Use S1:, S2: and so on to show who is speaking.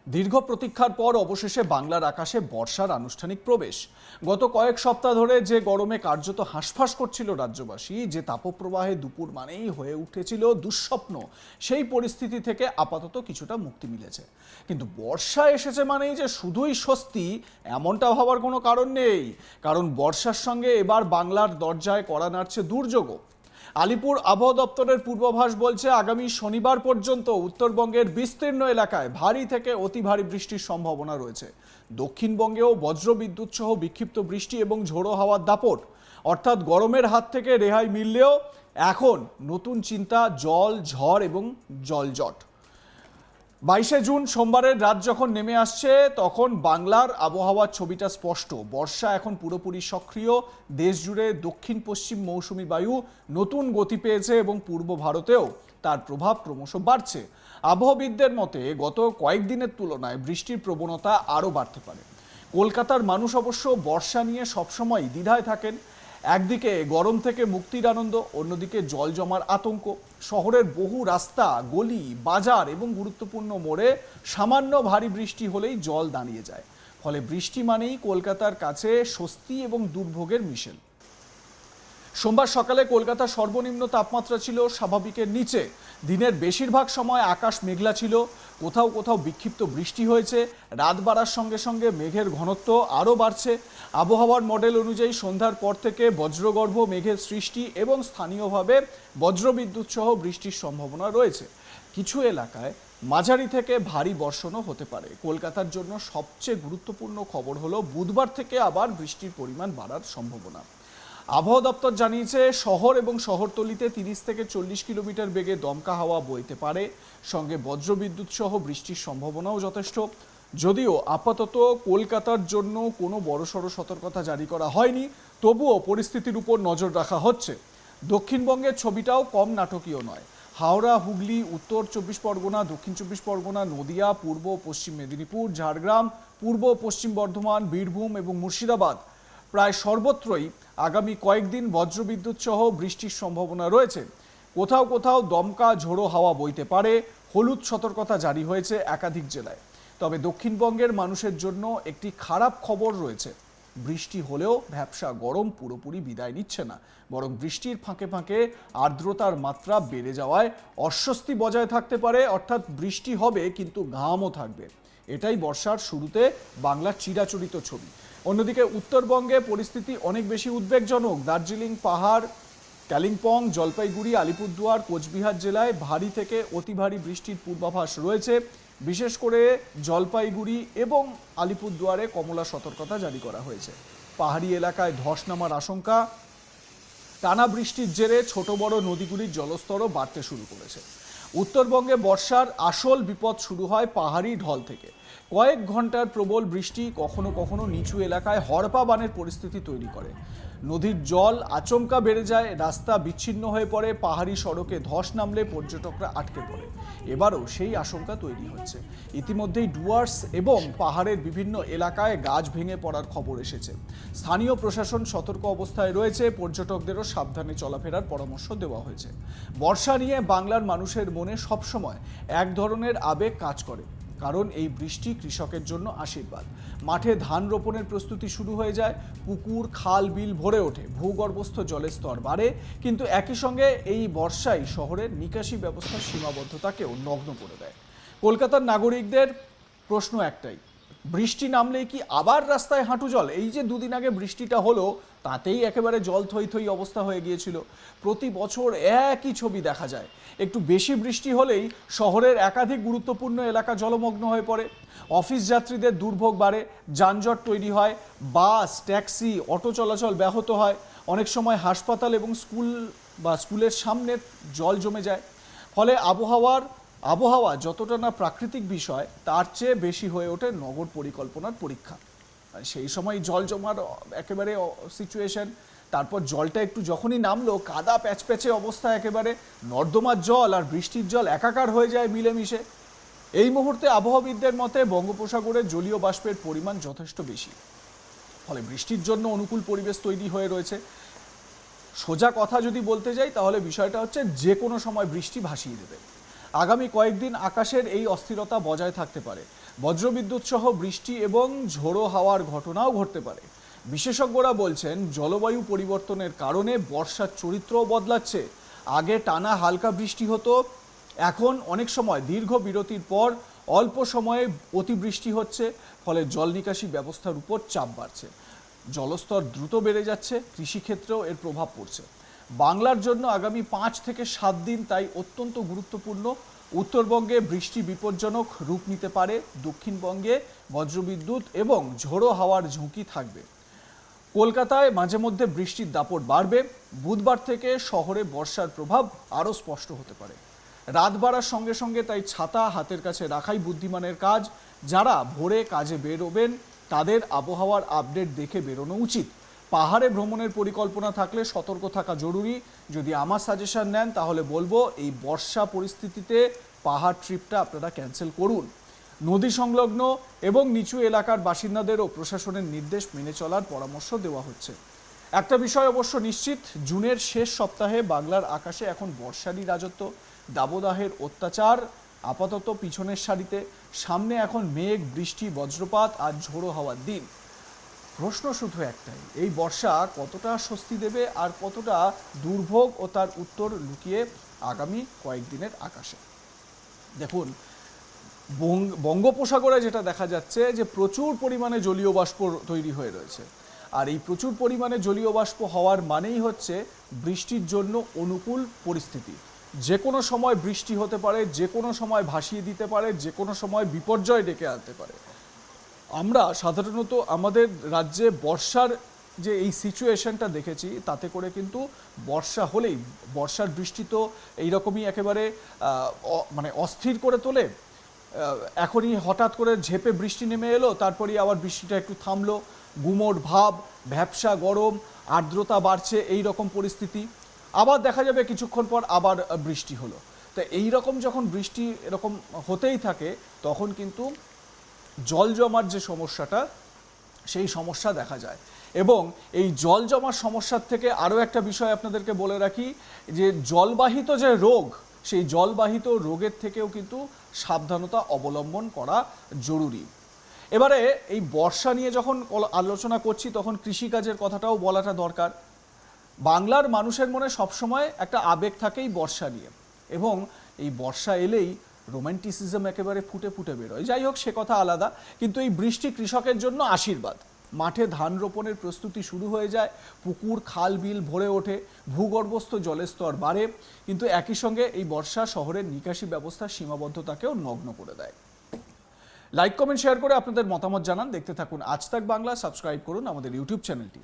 S1: দীর্ঘ প্রতীক্ষার পর অবশেষে বাংলার আকাশে বর্ষার আনুষ্ঠানিক প্রবেশ। গত কয়েক সপ্তাহ ধরে যে গরমে কার্যত হাঁসফাঁস করছিল রাজ্যবাসী, যে তাপপ্রবাহে দুপুর মানেই হয়ে উঠেছিল দুঃস্বপ্ন, সেই পরিস্থিতি থেকে আপাতত কিছুটা মুক্তি মিলেছে। কিন্তু বর্ষা এসেছে মানেই যে শুধুই স্বস্তি, এমনটা ভাবার কোনো কারণ নেই। কারণ বর্ষার সঙ্গে এবার বাংলার দরজায় কড়া নাড়ছে দুর্যোগও। আলিপুর আবহাওয়া দপ্তরের পূর্বাভাস বলছে আগামী শনিবার পর্যন্ত উত্তরবঙ্গের বিস্তীর্ণ এলাকায় ভারী থেকে অতি ভারী বৃষ্টির সম্ভাবনা রয়েছে। দক্ষিণবঙ্গেও বজ্রবিদ্যুৎ সহ বিক্ষিপ্ত বৃষ্টি এবং ঝোড়ো হাওয়ার দাপট। অর্থাৎ গরমের হাত থেকে রেহাই মিললেও এখন নতুন চিন্তা জল, ঝড় এবং জলজট। 22শে জুন সোমবারের রাত যখন নেমে আসছে তখন বাংলার আবহাওয়ার ছবিটা স্পষ্ট। বর্ষা এখন পুরোপুরি সক্রিয়। দেশ জুড়ে দক্ষিণ পশ্চিম মৌসুমি বায়ু নতুন গতি পেয়েছে এবং পূর্ব ভারতেও তার প্রভাব ক্রমশ বাড়ছে। আবহাওয়াবিদদের মতে গত কয়েকদিনের তুলনায় বৃষ্টির প্রবণতা আরও বাড়তে পারে। কলকাতার মানুষ অবশ্য বর্ষা নিয়ে সবসময় দ্বিধায় থাকেন। একদিকে গরম থেকে মুক্তির আনন্দ, অন্যদিকে জল জমার আতঙ্ক। শহরের বহু রাস্তা, গলি, বাজার এবং গুরুত্বপূর্ণ মোড়ে সামান্য ভারী বৃষ্টি হলেই জল দাঁড়িয়ে যায়। ফলে বৃষ্টি মানেই কলকাতার কাছে স্বস্তি এবং দুর্ভোগের মিশেল। সোমবার সকালে কলকাতার সর্বনিম্ন তাপমাত্রা ছিল স্বাভাবিকের নিচে। দিনের বেশিরভাগ সময় আকাশ মেঘলা ছিল, কোথাও কোথাও বিক্ষিপ্ত বৃষ্টি হয়েছে। রাত বাড়ার সঙ্গে সঙ্গে মেঘের ঘনত্ব আরও বাড়ছে। আবহাওয়ার মডেল অনুযায়ী সন্ধ্যার পর থেকে বজ্রগর্ভ মেঘের সৃষ্টি এবং স্থানীয়ভাবে বজ্রবিদ্যুৎ সহ বৃষ্টির সম্ভাবনা রয়েছে। কিছু এলাকায় মাঝারি থেকে ভারী বর্ষণও হতে পারে। কলকাতার জন্য সবচেয়ে গুরুত্বপূর্ণ খবর হলো বুধবার থেকে আবার বৃষ্টির পরিমাণ বাড়ার সম্ভাবনা। আবহাওয়া দপ্তর জানিয়েছে শহর এবং শহরতলিতে 30 থেকে 40 কিলোমিটার বেগে দমকা হাওয়া বইতে পারে। সঙ্গে বজ্রবিদ্যুৎ সহ বৃষ্টির সম্ভাবনাও যথেষ্ট। যদিও আপাতত কলকাতার জন্য কোনো বড়সড় সতর্কতা জারি করা হয়নি, তবুও পরিস্থিতির উপর নজর রাখা হচ্ছে। দক্ষিণবঙ্গের ছবিটাও কম নাটকীয় নয়। হাওড়া, হুগলি, উত্তর 24 পরগনা, দক্ষিণ 24 পরগনা, নদিয়া, পূর্ব পশ্চিম মেদিনীপুর, ঝাড়গ্রাম, পূর্ব পশ্চিম বর্ধমান, বীরভূম এবং মুর্শিদাবাদ প্রায় সর্বত্রই আগামী কয়েকদিন বজ্রবিদ্যুৎ সহ বৃষ্টির সম্ভাবনা রয়েছে। কোথাও কোথাও দমকা ঝোড়ো হাওয়া বইতে পারে। হলুদ সতর্কতা জারি হয়েছে একাধিক জেলায়। তবে দক্ষিণবঙ্গের মানুষের জন্য একটি খারাপ খবর রয়েছে। বৃষ্টি হলেও ভ্যাপসা গরম পুরোপুরি বিদায় নিচ্ছে না, বরং বৃষ্টির ফাঁকে ফাঁকে আর্দ্রতার মাত্রা বেড়ে যাওয়ায় অস্বস্তি বজায় থাকতে পারে। অর্থাৎ বৃষ্টি হবে কিন্তু ঘামও থাকবে। এটাই বর্ষার শুরুতে বাংলার চিরাচরিত ছবি। অন্যদিকে উত্তরবঙ্গে পরিস্থিতি অনেক বেশি উদ্বেগজনক। দার্জিলিং, পাহাড়, কালিম্পং, জলপাইগুড়ি, আলিপুরদুয়ার, কোচবিহার জেলায় ভারী থেকে অতি ভারী বৃষ্টির পূর্বাভাস রয়েছে। বিশেষ করে জলপাইগুড়ি এবং আলিপুরদুয়ারে কমলা সতর্কতা জারি করা হয়েছে। পাহাড়ি এলাকায় ধস নামার আশঙ্কা। টানা বৃষ্টির জেরে ছোট বড় নদীগুলির জলস্তরও বাড়তে শুরু করেছে। উত্তরবঙ্গে বর্ষার আসল বিপদ শুরু হয় পাহাড়ি ঢল থেকে। কয়েক ঘন্টার প্রবল বৃষ্টি কখনো কখনো নিচু এলাকায় হড়পা বানের পরিস্থিতি তৈরি করে। নদীর জল আচমকা বেড়ে যায়, রাস্তা বিচ্ছিন্ন হয়ে পড়ে, পাহাড়ি সড়কে ধস নামলে পর্যটকরা আটকে পড়ে। এবারও সেই আশঙ্কা তৈরি হচ্ছে। ইতিমধ্যেই ডুয়ার্স এবং পাহাড়ের বিভিন্ন এলাকায় গাছ ভেঙে পড়ার খবর এসেছে। স্থানীয় প্রশাসন সতর্ক অবস্থায় রয়েছে, পর্যটকদেরও সাবধানে চলাফেরার পরামর্শ দেওয়া হয়েছে। বর্ষা নিয়ে বাংলার মানুষের মনে সবসময় এক ধরনের আবেগ কাজ করে, কারণ এই বৃষ্টি কৃষকের জন্য আশীর্বাদ। মাঠে ধান রোপণের প্রস্তুতি শুরু হয়ে যায়, পুকুর, খাল, বিল ভরে ওঠে, ভূগর্ভস্থ জলের স্তর বাড়ে। কিন্তু একই সঙ্গে এই বর্ষাই শহরের নিকাশি ব্যবস্থার সীমাবদ্ধতাকেও নগ্ন করে দেয়। কলকাতার নাগরিকদের প্রশ্ন একটাই, বৃষ্টি নামলেই কি আবার রাস্তায় হাঁটু জল? এই যে দুদিন আগে বৃষ্টিটা হলো, তাতেই একেবারে জল থই থই অবস্থা হয়ে গিয়েছিল। প্রতি বছর একই ছবি দেখা যায়। একটু বেশি বৃষ্টি হলেই শহরের একাধিক গুরুত্বপূর্ণ এলাকা জলমগ্ন হয়ে পড়ে। অফিস যাত্রীদের দুর্ভোগ বাড়ে, যানজট তৈরি হয়, বাস, ট্যাক্সি, অটো চলাচল ব্যাহত হয়। অনেক সময় হাসপাতাল এবং স্কুলের সামনে জল জমে যায়। ফলে আবহাওয়া যতটা না প্রাকৃতিক বিষয়, তার চেয়ে বেশি হয়ে ওঠে নগর পরিকল্পনার পরীক্ষা। সেই সময় জল জমার একেবারে সিচুয়েশন। তারপর জলটা একটু যখনই নামলো, কাদা প্যাচপ্যাচে অবস্থা, একেবারে নর্দমার জল আর বৃষ্টির জল একাকার হয়ে যায় মিলেমিশে। এই মুহূর্তে আবহাওয়াবিদদের মতে বঙ্গোপসাগরে জলীয় বাষ্পের পরিমাণ যথেষ্ট বেশি, ফলে বৃষ্টির জন্য অনুকূল পরিবেশ তৈরি হয়ে রয়েছে। সোজা কথা যদি বলতে যাই তাহলে বিষয়টা হচ্ছে যে কোনো সময় বৃষ্টি ভাসিয়ে দেবে। আগামী কয়েকদিন আকাশের এই অস্থিরতা বজায় থাকতে পারে। বজ্রবিদ্যুৎ সহ বৃষ্টি এবং ঝোড়ো হাওয়ার ঘটনাও ঘটতে পারে। বিশেষজ্ঞরা বলছেন জলবায়ু পরিবর্তনের কারণে বর্ষার চরিত্রও বদলাচ্ছে। আগে টানা হালকা বৃষ্টি হতো, এখন অনেক সময় দীর্ঘ বিরতির পর অল্প সময়ে অতিবৃষ্টি হচ্ছে, ফলে জল নিকাশি ব্যবস্থার উপর চাপ বাড়ছে। জলস্তর দ্রুত বেড়ে যাচ্ছে, কৃষিক্ষেত্রেও এর প্রভাব পড়ছে। বাংলার জন্য আগামী 5 থেকে 7 দিন তাই অত্যন্ত গুরুত্বপূর্ণ। উত্তরবঙ্গে বৃষ্টি বিপজ্জনক রূপ নিতে পারে, দক্ষিণবঙ্গে বজ্রবিদ্যুৎ এবং ঝোড়ো হাওয়ার ঝুঁকি থাকবে। কলকাতায় মাঝে মধ্যে বৃষ্টির দাপট বাড়বে। বুধবার থেকে শহরে বর্ষার প্রভাব আরও স্পষ্ট হতে পারে। রাত বাড়ার সঙ্গে সঙ্গে তাই ছাতা হাতের কাছে রাখাই বুদ্ধিমানের কাজ। যারা ভোরে কাজে বেরোবেন তাদের আবহাওয়ার আপডেট দেখে বেরোনো উচিত। পাহাড়ে ভ্রমণের পরিকল্পনা থাকলে সতর্ক থাকা জরুরি। যদি আমার সাজেশন নেন তাহলে বলবো এই বর্ষা পরিস্থিতিতে পাহাড় ট্রিপটা আপনারা ক্যান্সেল করুন। নদী সংলগ্ন এবং নিচু এলাকার বাসিন্দাদেরও প্রশাসনের নির্দেশ মেনে চলার পরামর্শ দেওয়া হচ্ছে। একটা বিষয় অবশ্য নিশ্চিত, জুনের শেষ সপ্তাহে বাংলার আকাশে এখন বর্ষারই রাজত্ব। দাবদাহের অত্যাচার আপাতত পিছনের সারিতে, সামনে এখন মেঘ, বৃষ্টি, বজ্রপাত আর ঝোড়ো হওয়ার দিন। প্রশ্ন শুধু একটাই, এই বর্ষা কতটা স্বস্তি দেবে আর কতটা দুর্ভোগ, ও তার উত্তর লুকিয়ে আগামী কয়েকদিনের আকাশে। দেখুন, বঙ্গোপসাগরে যেটা দেখা যাচ্ছে যে প্রচুর পরিমাণে জলীয় বাষ্প তৈরি হয়ে রয়েছে। আর এই প্রচুর পরিমাণে জলীয় বাষ্প হওয়ার মানেই হচ্ছে বৃষ্টির জন্য অনুকূল পরিস্থিতি। যে কোনো সময় বৃষ্টি হতে পারে, যে কোনো সময় ভাসিয়ে দিতে পারে, যে কোনো সময় বিপর্যয় ডেকে আনতে পারে। আমরা সাধারণত আমাদের রাজ্যে বর্ষার যে এই সিচুয়েশনটা দেখেছি, তাতে করে কিন্তু বর্ষা হলেই বর্ষার বৃষ্টি তো এইরকমই একেবারে মানে অস্থির করে তোলে। এখনই হঠাৎ করে ঝেপে বৃষ্টি নেমে এলো, তারপরেই আবার বৃষ্টিটা একটু থামলো, গুমোট ভাব, ভ্যাপসা গরম, আর্দ্রতা বাড়ছে, এই রকম পরিস্থিতি। আবার দেখা যাবে কিছুক্ষণ পর আবার বৃষ্টি হলো। তো এই রকম যখন বৃষ্টি এরকম হতেই থাকে তখন কিন্তু জল জমার যে সমস্যাটা, সেই সমস্যা দেখা যায়। এবং এই জল জমার সমস্যার থেকে আরও একটা বিষয় আপনাদেরকে বলে রাখি, যে জলবাহিত যে রোগ, সেই জলবাহিত রোগের থেকেও কিন্তু সাবধানতা অবলম্বন করা জরুরি। এবারে এই বর্ষা নিয়ে যখন আলোচনা করছি তখন কৃষিকাজের কথাটাও বলাটা দরকার। বাংলার মানুষের মনে সবসময় একটা আবেগ থাকেই বর্ষা নিয়ে, এবং এই বর্ষা এলেই রোম্যান্টিসিজম একেবারে ফুটে ফুটে বেরোয়। যাই হোক, সে কথা আলাদা। কিন্তু এই বৃষ্টি কৃষকের জন্য আশীর্বাদ। মাঠে ধান রোপণের প্রস্তুতি শুরু হয়ে যায়, পুকুর খাল বিল ভরে ওঠে, ভূগর্ভস্থ জলের স্তর বাড়ে। কিন্তু একই সঙ্গে এই বর্ষা শহরের নিকাশি ব্যবস্থার সীমাবদ্ধতাকেও নগ্ন করে দেয়। লাইক, কমেন্ট, শেয়ার করে আপনাদের মতামত জানান। দেখতে থাকুন আজ তাক বাংলা। সাবস্ক্রাইব করুন আমাদের ইউটিউব চ্যানেলটি।